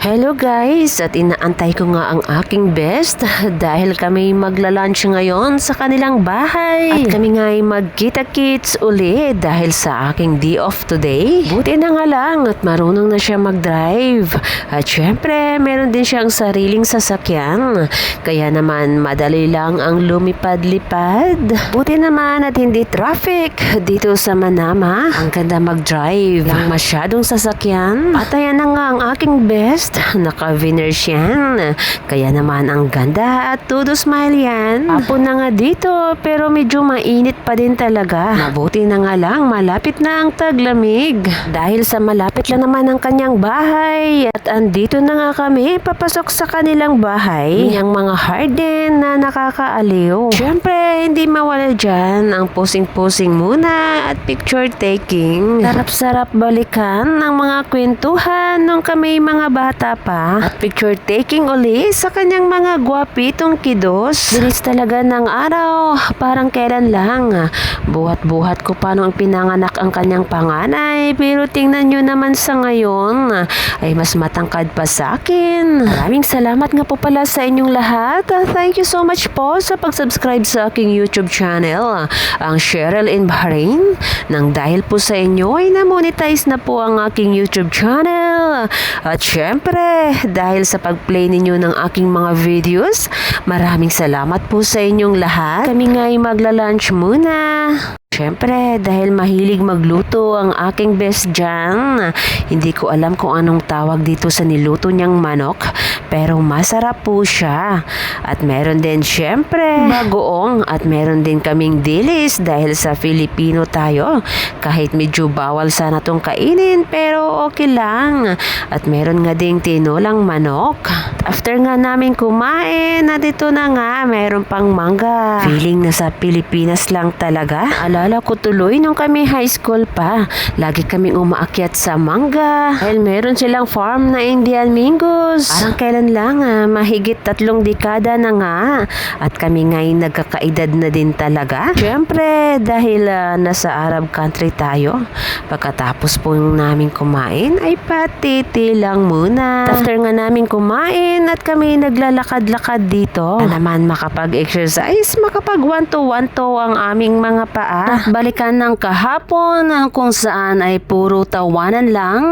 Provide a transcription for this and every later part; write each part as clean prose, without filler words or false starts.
Hello guys, at inaantay ko nga ang aking best dahil kami magla-lunch ngayon sa kanilang bahay. At kami nga ay magkita-kits uli dahil sa aking day off today. Buti na nga lang at marunong na siya mag-drive. At syempre, meron din siyang sariling sasakyan. Kaya naman madali lang ang lumipad-lipad. Buti naman at hindi traffic dito sa Manama. Ang ganda mag-drive. Lang masyadong sasakyan. At ayan na nga ang aking best. Naka-Veners yan. Kaya naman ang ganda at todo smile yan. Hapon na nga dito pero medyo mainit pa din talaga. Mabuti na nga lang malapit na ang taglamig. Dahil sa malapit lang naman ang kanyang bahay. At andito na nga kami papasok sa kanilang bahay. Yung mga harden na nakakaaliw. Siyempre hindi mawala dyan ang posing-posing muna at picture taking. Sarap-sarap balikan ang mga kwentuhan nung kami mga bata pa at picture taking uli sa kanyang mga gwapitong kidos. Bilis talaga ng araw, parang kailan lang. Buhat-buhat ko pa nung pinanganak ang kanyang panganay, pero tingnan nyo naman sa ngayon ay mas matangkad pa sa akin. Maraming salamat nga po pala sa inyong lahat. Thank you so much po sa pag-subscribe sa aking YouTube channel, ang Cheryl in Bahrain. Nang dahil po sa inyo ay na-monetize na po ang aking YouTube channel. At syempre, dahil sa pag-play ninyo ng aking mga videos, maraming salamat po sa inyong lahat. Kami nga ay magla-lunch muna. Siyempre, dahil mahilig magluto ang aking best dyan, hindi ko alam kung anong tawag dito sa niluto niyang manok, pero masarap po siya. At meron din siyempre bagoong at meron din kaming dilis dahil sa Filipino tayo. Kahit medyo bawal sana tong kainin, pero okay lang. At meron nga ding tinolang manok. After nga namin kumain, na dito na nga, meron pang mangga. Feeling na sa Pilipinas lang talaga. Alala ko tuloy nung kami high school pa. Lagi kaming umaakyat sa mangga. Dahil meron silang farm na Indian Mingus. Parang kailan lang, mahigit 3 dekada na nga. At kami nga'y nagkakaedad na din talaga. Siyempre, dahil nasa Arab country tayo. Pagkatapos po namin kumain, ay patiti lang muna. After nga namin kumain, at kami naglalakad-lakad dito. Na naman makapag-exercise, makapag 1-to-1 ang aming mga paa. Balikan ng kahapon kung saan ay puro tawanan lang.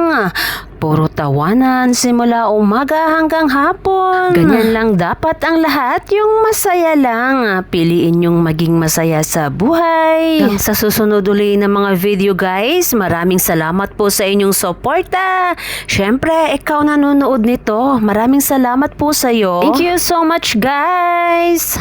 Puro tawanan simula umaga hanggang hapon. Ganyan lang dapat ang lahat, yung masaya lang. Piliin yung maging masaya sa buhay. Sa susunod uli ng mga video guys, maraming salamat po sa inyong suporta. Syempre, ikaw nanonood nito. Maraming salamat po sa iyo. Thank you so much guys.